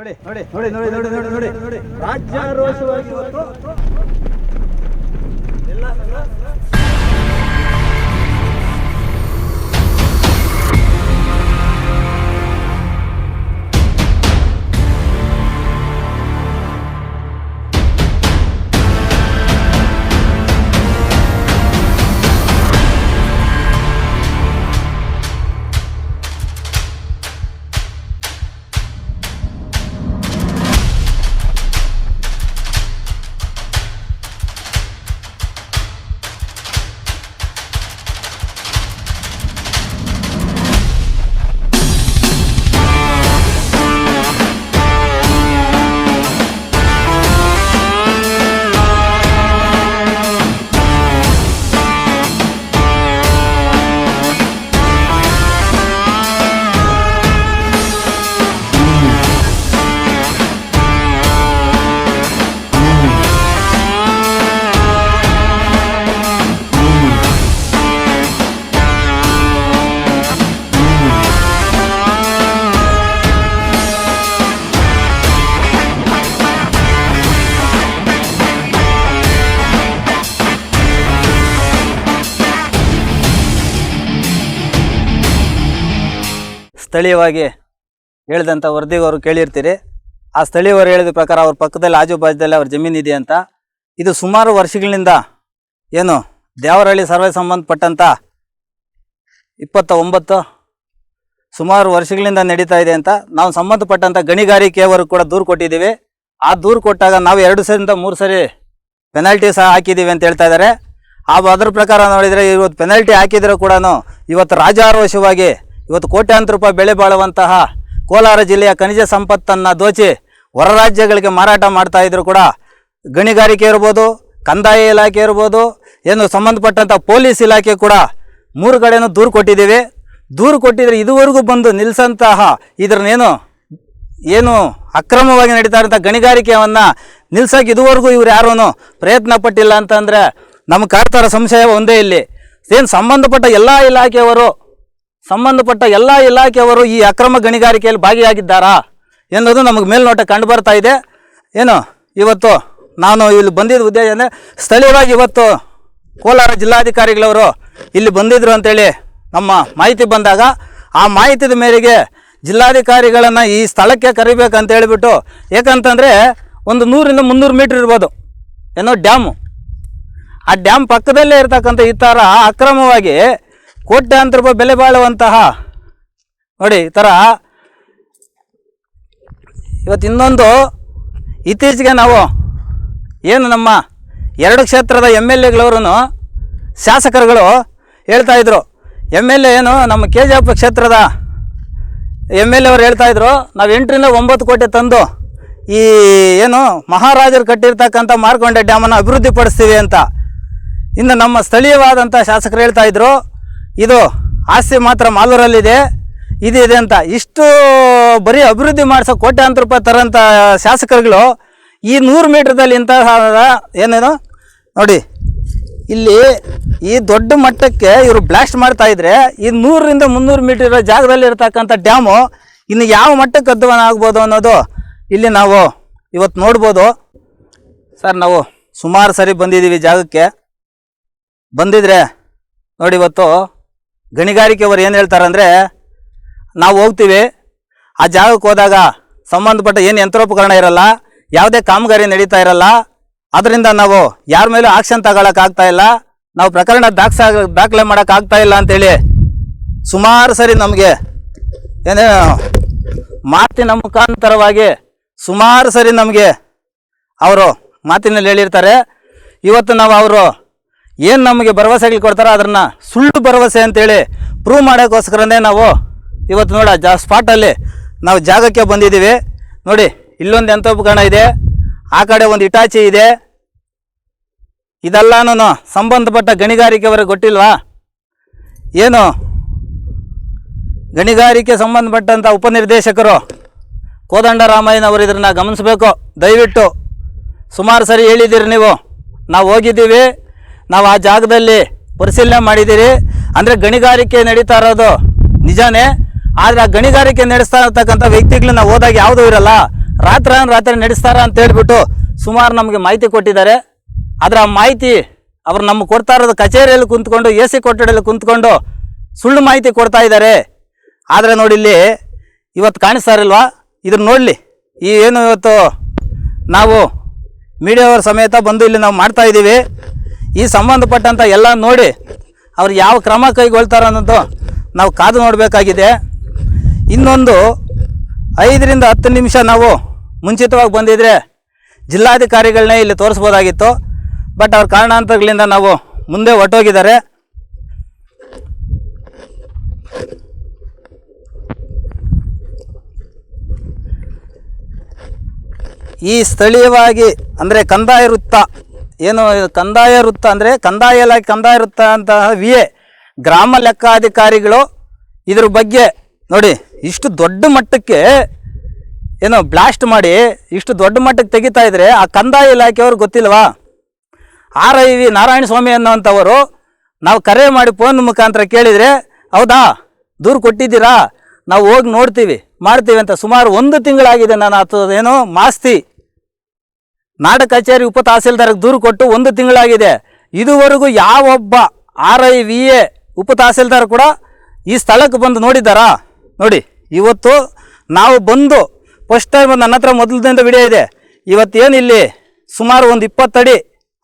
ನೋಡಿ ನೋಡಿ ನೋಡಿ ನೋಡಿ ನೋಡಿ ನೋಡಿ ನೋಡಿ ನೋಡಿ ರಾಜ್ಯಾರೋಷವಾಗಿ ಇವತ್ತು ಎಲ್ಲ ಸ್ಥಳೀಯವಾಗಿ ಹೇಳಿದಂಥ ವರದಿಗೆ ಅವರು ಕೇಳಿರ್ತೀರಿ. ಆ ಸ್ಥಳೀಯವರು ಹೇಳಿದ ಪ್ರಕಾರ ಅವ್ರ ಪಕ್ಕದಲ್ಲಿ ಆಜುಬಾಜುದಲ್ಲಿ ಅವ್ರ ಜಮೀನಿದೆ ಅಂತ. ಇದು ಸುಮಾರು ವರ್ಷಗಳಿಂದ ಏನು ದೇವರಹಳ್ಳಿ ಸರ್ವೆ ಸಂಬಂಧಪಟ್ಟಂಥ 29 ಸುಮಾರು ವರ್ಷಗಳಿಂದ ನಡೀತಾ ಇದೆ ಅಂತ ನಾವು ಸಂಬಂಧಪಟ್ಟಂಥ ಗಣಿಗಾರಿಕೆಯವರು ಕೂಡ ದೂರು ಕೊಟ್ಟಿದ್ದೀವಿ. ಆ ದೂರು ಕೊಟ್ಟಾಗ ನಾವು 2 ಸರಿಯಿಂದ 3 ಸರಿ ಪೆನಾಲ್ಟಿ ಸಹ ಹಾಕಿದ್ದೀವಿ ಅಂತ ಹೇಳ್ತಾ ಇದ್ದಾರೆ. ಅದ್ರ ಪ್ರಕಾರ ನೋಡಿದರೆ ಇವತ್ತು ಪೆನಾಲ್ಟಿ ಹಾಕಿದರೂ ಕೂಡ ಇವತ್ತು ರಾಜಾರೋಷವಾಗಿ ಇವತ್ತು ಕೋಟ್ಯಾಂತರ ರೂಪಾಯಿ ಬೆಲೆ ಬಾಳುವಂತಹ ಕೋಲಾರ ಜಿಲ್ಲೆಯ ಖನಿಜ ಸಂಪತ್ತನ್ನು ದೋಚಿ ಹೊರ ರಾಜ್ಯಗಳಿಗೆ ಮಾರಾಟ ಮಾಡ್ತಾ ಇದ್ರು ಕೂಡ ಗಣಿಗಾರಿಕೆ ಇರ್ಬೋದು, ಕಂದಾಯ ಇಲಾಖೆ ಇರ್ಬೋದು, ಏನು ಸಂಬಂಧಪಟ್ಟಂಥ ಪೊಲೀಸ್ ಇಲಾಖೆ ಕೂಡ 3 ಕಡೆನೂ ದೂರು ಕೊಟ್ಟಿದ್ದೀವಿ. ದೂರು ಕೊಟ್ಟಿದ್ರೆ ಇದುವರೆಗೂ ಬಂದು ನಿಲ್ಲಿಸಂತಹ ಏನು ಅಕ್ರಮವಾಗಿ ನಡೀತಾ ಇರೋಂಥ ಗಣಿಗಾರಿಕೆಯನ್ನು ನಿಲ್ಸೋಕೆ ಇದುವರೆಗೂ ಇವ್ರು ಯಾರೂ ಪ್ರಯತ್ನ ಪಟ್ಟಿಲ್ಲ ಅಂತಂದರೆ ನಮ್ಗೆ ಕಾಡ್ತಾರ ಸಂಶಯ ಒಂದೇ. ಇಲ್ಲಿ ಏನು ಸಂಬಂಧಪಟ್ಟ ಎಲ್ಲ ಇಲಾಖೆಯವರು ಈ ಅಕ್ರಮ ಗಣಿಗಾರಿಕೆಯಲ್ಲಿ ಭಾಗಿಯಾಗಿದ್ದಾರಾ ಎನ್ನುವುದು ನಮಗೆ ಮೇಲ್ನೋಟ ಕಂಡು ಬರ್ತಾ ಇದೆ. ಏನು ಇವತ್ತು ನಾನು ಇಲ್ಲಿ ಬಂದಿದ್ದ ಉದ್ದೇಶ ಅಂದರೆ ಸ್ಥಳೀಯವಾಗಿ ಇವತ್ತು ಕೋಲಾರ ಜಿಲ್ಲಾಧಿಕಾರಿಗಳವರು ಇಲ್ಲಿ ಬಂದಿದ್ದರು ಅಂತೇಳಿ ನಮ್ಮ ಮಾಹಿತಿ ಬಂದಾಗ ಆ ಮಾಹಿತಿದ ಮೇರೆಗೆ ಜಿಲ್ಲಾಧಿಕಾರಿಗಳನ್ನು ಈ ಸ್ಥಳಕ್ಕೆ ಕರಿಬೇಕಂತ ಹೇಳಿಬಿಟ್ಟು, ಏಕಂತಂದರೆ ಒಂದು 100ರಿಂದ 300 ಮೀಟ್ರ್ ಇರ್ಬೋದು ಏನೋ ಡ್ಯಾಮು. ಆ ಡ್ಯಾಮ್ ಪಕ್ಕದಲ್ಲೇ ಇರ್ತಕ್ಕಂಥ ಈ ಥರ ಅಕ್ರಮವಾಗಿ ಕೋಟ್ಯಾಂತರ ರೂಪಾಯಿ ಬೆಲೆ ಬಾಳುವಂತಹ ನೋಡಿ ಈ ಥರ ಇವತ್ತು ಇನ್ನೊಂದು ಇತ್ತೀಚೆಗೆ ನಾವು ಏನು ನಮ್ಮ 2 ಕ್ಷೇತ್ರದ MLAಗಳವರು ಶಾಸಕರುಗಳು ಹೇಳ್ತಾಯಿದ್ರು. MLA ಏನು ನಮ್ಮ KJP ಕ್ಷೇತ್ರದ MLA ಅವರು ಹೇಳ್ತಾಯಿದ್ರು, ನಾವು 8ರಿಂದ 9 ಕೋಟಿ ತಂದು ಈ ಏನು ಮಹಾರಾಜರು ಕಟ್ಟಿರ್ತಕ್ಕಂಥ ಮಾರ್ಕೊಂಡ ಡ್ಯಾಮನ್ನು ಅಭಿವೃದ್ಧಿ ಪಡಿಸ್ತೀವಿ ಅಂತ. ಇನ್ನು ನಮ್ಮ ಸ್ಥಳೀಯವಾದಂಥ ಶಾಸಕರು ಹೇಳ್ತಾಯಿದ್ರು, ಇದು ಆಸ್ತಿ ಮಾತ್ರ ಮಾಲೂರಲ್ಲಿದೆ, ಇದೆ ಅಂತ. ಇಷ್ಟು ಬರೀ ಅಭಿವೃದ್ಧಿ ಮಾಡಿಸೋ ಕೋಟ್ಯಾಂತರ ರೂಪಾಯಿ ತರೋಂಥ ಶಾಸಕರುಗಳು ಈ 100 ಮೀಟ್ರದಲ್ಲಿ ಇಂತಹ ಏನೇನು ನೋಡಿ ಇಲ್ಲಿ ಈ ದೊಡ್ಡ ಮಟ್ಟಕ್ಕೆ ಇವರು ಬ್ಲಾಸ್ಟ್ ಮಾಡ್ತಾಯಿದ್ರೆ ಈ 100ರಿಂದ 300 ಮೀಟರ್ ಇರೋ ಜಾಗದಲ್ಲಿ ಇರ್ತಕ್ಕಂಥ ಡ್ಯಾಮು ಇನ್ನು ಯಾವ ಮಟ್ಟಕ್ಕೆ ಅಧ್ವಾನ ಆಗ್ಬೋದು ಅನ್ನೋದು ಇಲ್ಲಿ ನಾವು ಇವತ್ತು ನೋಡ್ಬೋದು. ಸರ್, ನಾವು ಸುಮಾರು ಸರಿ ಬಂದಿದ್ದೀವಿ ಜಾಗಕ್ಕೆ. ಬಂದಿದ್ರೆ ನೋಡಿ ಇವತ್ತು ಗಣಿಗಾರಿಕೆಯವರು ಏನು ಹೇಳ್ತಾರಂದರೆ, ನಾವು ಹೋಗ್ತೀವಿ ಆ ಜಾಗಕ್ಕೆ ಹೋದಾಗ ಸಂಬಂಧಪಟ್ಟ ಏನು ಯಂತ್ರೋಪಕರಣ ಇರಲ್ಲ, ಯಾವುದೇ ಕಾಮಗಾರಿ ನಡೀತಾ ಇರಲ್ಲ, ಅದರಿಂದ ನಾವು ಯಾರ ಮೇಲೂ ಆಕ್ಷನ್ ತಗೊಳಕ್ಕಾಗ್ತಾ ಇಲ್ಲ, ನಾವು ಪ್ರಕರಣ ದಾಖಲೆ ಮಾಡೋಕ್ಕಾಗ್ತಾ ಇಲ್ಲ ಅಂತೇಳಿ ಸುಮಾರು ಸರಿ ನಮಗೆ ಮಾತಿನ ಮುಖಾಂತರವಾಗಿ ಸುಮಾರು ಸರಿ ನಮಗೆ ಅವರು ಮಾತಿನಲ್ಲಿ ಹೇಳಿರ್ತಾರೆ. ಇವತ್ತು ನಾವು ಅವರು ಏನು ನಮಗೆ ಭರವಸೆಗಳು ಕೊಡ್ತಾರೋ ಅದನ್ನು ಸುಳ್ಳು ಭರವಸೆ ಅಂತೇಳಿ ಪ್ರೂವ್ ಮಾಡೋಕ್ಕೋಸ್ಕರನೇ ನಾವು ಇವತ್ತು ಸ್ಪಾಟಲ್ಲಿ ನಾವು ಜಾಗಕ್ಕೆ ಬಂದಿದ್ದೀವಿ. ನೋಡಿ, ಇಲ್ಲೊಂದು ಯಂತ್ರೋಪಕರಣ ಇದೆ, ಆ ಕಡೆ ಒಂದು ಇಟಾಚಿ ಇದೆ. ಇದೆಲ್ಲನೂ ಸಂಬಂಧಪಟ್ಟ ಗಣಿಗಾರಿಕೆಯವರಿಗೆ ಗೊತ್ತಿಲ್ವಾ? ಏನು ಗಣಿಗಾರಿಕೆ ಸಂಬಂಧಪಟ್ಟಂಥ ಉಪನಿರ್ದೇಶಕರು ಕೋದಂಡರಾಮಯ್ಯನವರು ಇದನ್ನು ಗಮನಿಸಬೇಕು ದಯವಿಟ್ಟು. ಸುಮಾರು ಸರಿ ಹೇಳಿದ್ದೀರಿ ನೀವು, ನಾವು ಹೋಗಿದ್ದೀವಿ, ನಾವು ಆ ಜಾಗದಲ್ಲಿ ಪರಿಶೀಲನೆ ಮಾಡಿದ್ದೀರಿ. ಅಂದರೆ ಗಣಿಗಾರಿಕೆ ನಡೀತಾ ಇರೋದು ನಿಜಾನೇ, ಆದರೆ ಆ ಗಣಿಗಾರಿಕೆ ನಡೆಸ್ತಾ ಇರ್ತಕ್ಕಂಥ ವ್ಯಕ್ತಿಗಳನ್ನ ಹೋದಾಗ ಯಾವುದೂ ಇರಲ್ಲ, ರಾತ್ರಿ ನಡೆಸ್ತಾರ ಅಂತ ಹೇಳ್ಬಿಟ್ಟು ಸುಮಾರು ನಮಗೆ ಮಾಹಿತಿ ಕೊಟ್ಟಿದ್ದಾರೆ. ಆದರೆ ಆ ಮಾಹಿತಿ ಅವ್ರು ನಮ್ಗೆ ಕೊಡ್ತಾ ಇರೋದು ಕಚೇರಿಯಲ್ಲಿ ಕುಂತ್ಕೊಂಡು AC ಕೊಠಡಿಯಲ್ಲಿ ಕುಂತ್ಕೊಂಡು ಸುಳ್ಳು ಮಾಹಿತಿ ಕೊಡ್ತಾ ಇದ್ದಾರೆ. ಆದರೆ ನೋಡಿ ಇಲ್ಲಿ ಇವತ್ತು ಕಾಣಿಸ್ತಾ ಇರಲ್ವಾ, ಇದನ್ನು ನೋಡಲಿ. ಈ ಏನು ಇವತ್ತು ನಾವು ಮೀಡಿಯಾವರ ಸಮೇತ ಬಂದು ಇಲ್ಲಿ ನಾವು ಮಾಡ್ತಾ ಇದ್ದೀವಿ. ಈ ಸಂಬಂಧಪಟ್ಟಂಥ ಎಲ್ಲ ನೋಡಿ ಅವ್ರು ಯಾವ ಕ್ರಮ ಕೈಗೊಳ್ತಾರೆ ಅನ್ನೋದು ನಾವು ಕಾದು ನೋಡಬೇಕಾಗಿದೆ. ಇನ್ನೊಂದು 5 ರಿಂದ 10 ನಿಮಿಷ ನಾವು ಮುಂಚಿತವಾಗಿ ಬಂದಿದ್ರೆ ಜಿಲ್ಲಾಧಿಕಾರಿಗಳನ್ನೇ ಇಲ್ಲಿ ತೋರಿಸ್ಬೋದಾಗಿತ್ತು. ಬಟ್ ಅವ್ರ ಕಾರಣಾಂತರಗಳಿಂದ ನಾವು ಮುಂದೆ ಹೊರಟೋಗಿದ್ದಾರೆ. ಈ ಸ್ಥಳೀಯವಾಗಿ ಅಂದರೆ ಕಂದಾಯ ವೃತ್ತ, ಏನು ಕಂದಾಯ ವೃತ್ತ ಅಂದರೆ ಕಂದಾಯ ಇಲಾಖೆ ಕಂದಾಯ ವೃತ್ತ ಅಂತಹ VA ಗ್ರಾಮ ಲೆಕ್ಕಾಧಿಕಾರಿಗಳು ಇದ್ರ ಬಗ್ಗೆ ನೋಡಿ ಇಷ್ಟು ದೊಡ್ಡ ಮಟ್ಟಕ್ಕೆ ಏನೋ ಬ್ಲಾಸ್ಟ್ ಮಾಡಿ ಇಷ್ಟು ದೊಡ್ಡ ಮಟ್ಟಕ್ಕೆ ತೆಗಿತಾ ಇದ್ರೆ ಆ ಕಂದಾಯ ಇಲಾಖೆಯವ್ರು ಗೊತ್ತಿಲ್ವಾ? RIV ನಾರಾಯಣ ಸ್ವಾಮಿ ಅನ್ನೋವಂಥವರು ನಾವು ಕರೆ ಮಾಡಿ ಫೋನ್ ಮುಖಾಂತರ ಕೇಳಿದರೆ ಹೌದಾ ದೂರು ಕೊಟ್ಟಿದ್ದೀರಾ, ನಾವು ಹೋಗಿ ನೋಡ್ತೀವಿ ಮಾಡ್ತೀವಿ ಅಂತ ಸುಮಾರು 1 ತಿಂಗಳಾಗಿದೆ. ನಾನು ಏನೋ ಮಾಸ್ತಿ ನಾಡ ಕಚೇರಿ ಉಪ ತಹಸೀಲ್ದಾರ್ಗೆ ದೂರು ಕೊಟ್ಟು 1 ತಿಂಗಳಾಗಿದೆ. ಇದುವರೆಗೂ ಯಾವೊಬ್ಬ RIVA ಉಪ ತಹಸೀಲ್ದಾರ್ ಕೂಡ ಈ ಸ್ಥಳಕ್ಕೆ ಬಂದು ನೋಡಿದ್ದಾರಾ? ನೋಡಿ ಇವತ್ತು ನಾವು ಬಂದು ಫಸ್ಟ್ ಟೈಮ್ ನನ್ನ ಹತ್ರ ಮೊದಲದಿಂದ ವಿಡಿಯೋ ಇದೆ. ಇವತ್ತೇನು ಇಲ್ಲಿ ಸುಮಾರು ಒಂದು 20 ಅಡಿ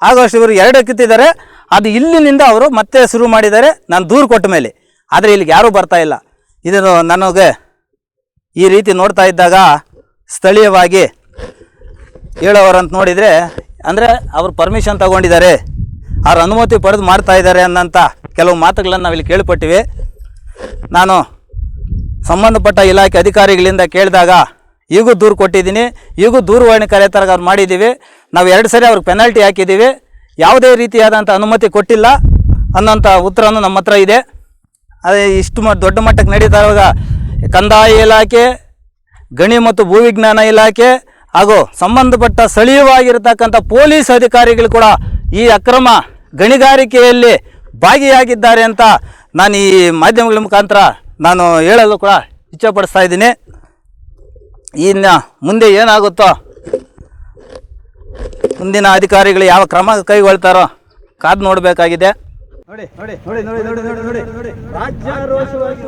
ಆಗೋಷ್ಟು ಇವರು 2 ಕಿತ್ತಿದ್ದಾರೆ. ಅದು ಇಲ್ಲಿನಿಂದ ಅವರು ಮತ್ತೆ ಶುರು ಮಾಡಿದ್ದಾರೆ ನಾನು ದೂರು ಕೊಟ್ಟ ಮೇಲೆ. ಆದರೆ ಇಲ್ಲಿಗೆ ಯಾರೂ ಬರ್ತಾ ಇಲ್ಲ. ಇದನ್ನು ನನಗೆ ಈ ರೀತಿ ನೋಡ್ತಾ ಇದ್ದಾಗ ಸ್ಥಳೀಯವಾಗಿ ಹೇಳೋರಂತ ನೋಡಿದರೆ ಅಂದರೆ ಅವರು ಪರ್ಮಿಷನ್ ತಗೊಂಡಿದ್ದಾರೆ, ಅವ್ರ ಅನುಮತಿ ಪಡೆದು ಮಾಡ್ತಾ ಇದ್ದಾರೆ ಅನ್ನೋಂಥ ಕೆಲವು ಮಾತುಗಳನ್ನು ನಾವಿಲ್ಲಿ ಕೇಳಿಪಟ್ಟಿವಿ. ನಾನು ಸಂಬಂಧಪಟ್ಟ ಇಲಾಖೆ ಅಧಿಕಾರಿಗಳಿಂದ ಕೇಳಿದಾಗ ಈಗೂ ದೂರು ಕೊಟ್ಟಿದ್ದೀನಿ, ಈಗೂ ದೂರವಾಣಿ ಕರೆ ಥರ ಅವ್ರು ಮಾಡಿದ್ದೀವಿ, ನಾವು 2 ಸರಿ ಅವ್ರಿಗೆ ಪೆನಾಲ್ಟಿ ಹಾಕಿದ್ದೀವಿ, ಯಾವುದೇ ರೀತಿಯಾದಂಥ ಅನುಮತಿ ಕೊಟ್ಟಿಲ್ಲ ಅನ್ನೋಂಥ ಉತ್ತರನೂ ನಮ್ಮ ಹತ್ರ ಇದೆ. ಅದೇ ಇಷ್ಟು ದೊಡ್ಡ ಮಟ್ಟಕ್ಕೆ ನಡೀತಾ ಇರುವಾಗ ಕಂದಾಯ ಇಲಾಖೆ, ಗಣಿ ಮತ್ತು ಭೂವಿಜ್ಞಾನ ಇಲಾಖೆ ಹಾಗೂ ಸಂಬಂಧಪಟ್ಟ ಸ್ಥಳೀಯವಾಗಿರತಕ್ಕಂಥ ಪೊಲೀಸ್ ಅಧಿಕಾರಿಗಳು ಕೂಡ ಈ ಅಕ್ರಮ ಗಣಿಗಾರಿಕೆಯಲ್ಲಿ ಭಾಗಿಯಾಗಿದ್ದಾರೆ ಅಂತ ನಾನು ಈ ಮಾಧ್ಯಮಗಳ ಮುಖಾಂತರ ನಾನು ಹೇಳಲು ಕೂಡ ಇಚ್ಛೆಪಡಿಸ್ತಾ ಇದ್ದೀನಿ. ಇನ್ನು ಮುಂದೆ ಏನಾಗುತ್ತೋ, ಮುಂದಿನ ಅಧಿಕಾರಿಗಳು ಯಾವ ಕ್ರಮ ಕೈಗೊಳ್ತಾರೋ ಕಾದು ನೋಡಬೇಕಾಗಿದೆ. ನೋಡಿ ನೋಡಿ ನೋಡಿ ನೋಡಿ ನೋಡಿ ನೋಡಿ ನೋಡಿ ರಾಜ್ಯಾರೋಷವಾಗಿ